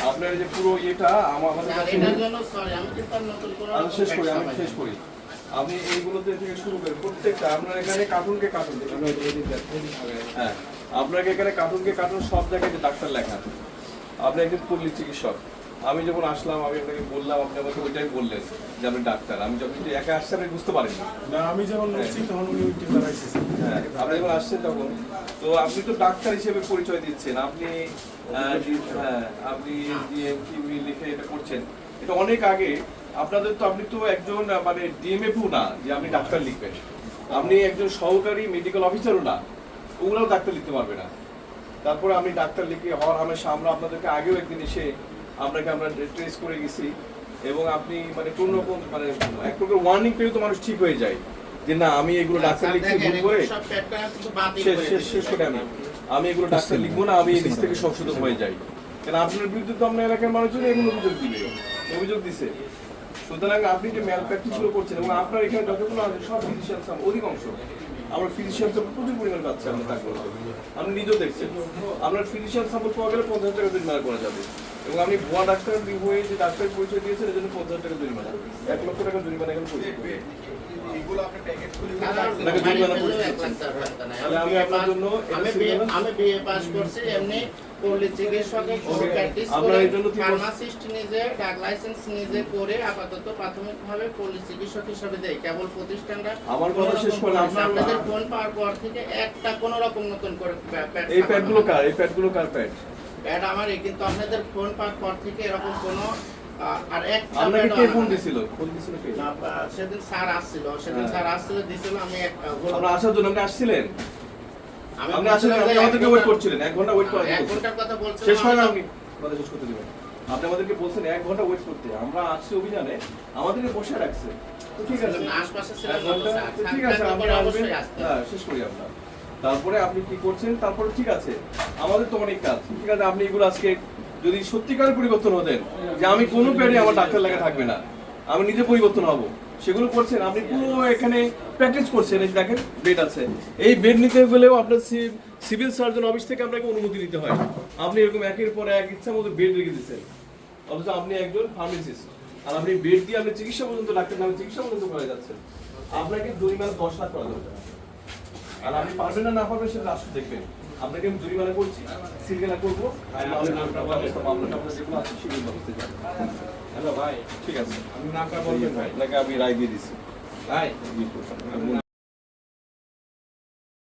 আপনার যে পুরো ইয়েটা আমাদের শেষ করি আপনি এইগুলোতে থেকে শুরু করেন প্রত্যেকটা আপনার এখানে কার্টুনকে কার্টুন হ্যাঁ আপনাকে এখানে কার্টুনকে কার্টুন সব জায়গায় ডাক্তার লেখা আপনি একজন পল্লী চিকিৎসক আমি যখন আসলাম আমি আপনাকে বললাম আপনি আমাকে ওইটাই বললেন যে আপনি ডাক্তার আমি যখন একা আসছি আপনি বুঝতে পারেন না আমি যখন তখন উনি হ্যাঁ আপনি যখন আসছেন তখন তো আপনি তো ডাক্তার হিসেবে পরিচয় দিচ্ছেন আপনি আপনি লিখে এটা করছেন এটা অনেক আগে আপনাদের তো আপনি তো একজন মানে ডিএমএফও না যে আপনি ডাক্তার লিখবেন আপনি একজন সহকারী মেডিকেল অফিসারও না ওগুলোও ডাক্তার লিখতে পারবে না তারপরে আমি ডাক্তার লিখে হওয়ার হামেশা আমরা আপনাদেরকে আগেও একদিন এসে আমরা ট্রেস করে গেছি এবং আপনি মানে কোনো রকম মানে এক প্রকার ওয়ার্নিং পেলে তো মানুষ ঠিক হয়ে যায় যে না আমি এগুলো ডাক্তার লিখছি ভুল করে শেষ করে আমি এগুলো ডাক্তার লিখবো না আমি এই নিজ থেকে সংশোধন হয়ে যাই কারণ আপনার বিরুদ্ধে তো আপনার এলাকার মানুষজন এগুলো অভিযোগ দিছে সুতরাং আপনি যে ম্যাল প্র্যাকটিস গুলো করছেন এবং আপনার এখানে যতগুলো আছে সব ফিজিশিয়ান অধিকাংশ আমরা ফিজিশিয়ান সাপোর্ট প্রচুর পরিমাণে পাচ্ছি আমরা তারপর আপনি নিজেও দেখছেন আপনার ফিজিশিয়ান সাপোর্ট পাওয়া গেলে 50,000 টাকা জরিমানা করা যাবে এবং আপনি ভুয়া ডাক্তার হয়ে যে ডাক্তারের পরিচয় দিয়েছেন এর জন্য 50,000 টাকা জরিমানা 1 লক্ষ টাকা জরিমানা এখানে পড়বে আমি বিএ পাস করছি এমনি পল্লী চিকিৎসকের প্র্যাকটিস করে ফার্মাসিস্ট নিজে ডাক লাইসেন্স নিজে করে আপাতত প্রাথমিকভাবে পল্লী চিকিৎসক হিসেবে দেই কেবল প্রতিষ্ঠানটা আমার কথা শেষ করলাম আপনাদের ফোন পাওয়ার পর থেকে একটা কোন রকম নতুন করে এই প্যাডগুলো কার প্যাড আমারই কিন্তু আপনাদের ফোন পাওয়ার পর থেকে এরকম কোনো আর এক আপনাকে কে ফোন দিছিল কে সেদিন স্যার আসছিল দিছিল আমি আমরা আসার জন্য আপনি আসছিলেন আপনি আসলে আপনি আমাদেরকে ওয়েট করছিলেন 1 ঘন্টা ওয়েট করা 1 ঘন্টার কথা বলছেন শেষ হয় না আপনি কথা শেষ করতে দিবেন আপনি আমাদেরকে বলছেন 1 ঘন্টা ওয়েট করতে আমরা আসছি অভিযানে আমাদেরকে বসে রাখছে তো ঠিক আছে আশপাশে ছিলেন ঠিক আছে আমরা অবশ্যই আসতে হ্যাঁ শেষ করি আমরা তারপরে আপনি কি করছেন তারপরে ঠিক আছে আমাদের তো অনেক কাজ ঠিক আছে আপনি এগুলো আজকে যদি সত্যিকারের পরিবর্তন হতেন যে আমি কোনো প্যাডে আমার ডাক্তার লেখা থাকবে না আমি নিজে পরিবর্তন হব সেগুলো করছেন আপনি পুরো এখানে প্র্যাকটিস করছেন এই দেখেন বেড আছে এই বেড নিতে গেলেও আপনার সিভিল সার্জন অফিস থেকে আপনাকে অনুমতি নিতে হয় আপনি এরকম একের পর এক ইচ্ছা মতো বেড রেখে দিচ্ছেন অথচ আপনি একজন ফার্মাসিস্ট আর আপনি বেড দিয়ে আপনি চিকিৎসা পর্যন্ত ডাক্তার নামে চিকিৎসা পর্যন্ত করে যাচ্ছেন আপনাকে জরিমানা 10 লাখ করা দরকার আর আপনি পারবেন না পারবেন সেটা রাষ্ট্র দেখবেন আপনাকে আমি জরিমানা করছি সিলগানা করবো মামলাটা আপনার যেগুলো আছে সেগুলো ব্যবস্থা যাবে হ্যালো ভাই ঠিক আছে আমি নাকা বলবেন ভাই নাকি আমি রায় দিয়ে দিচ্ছি ভাই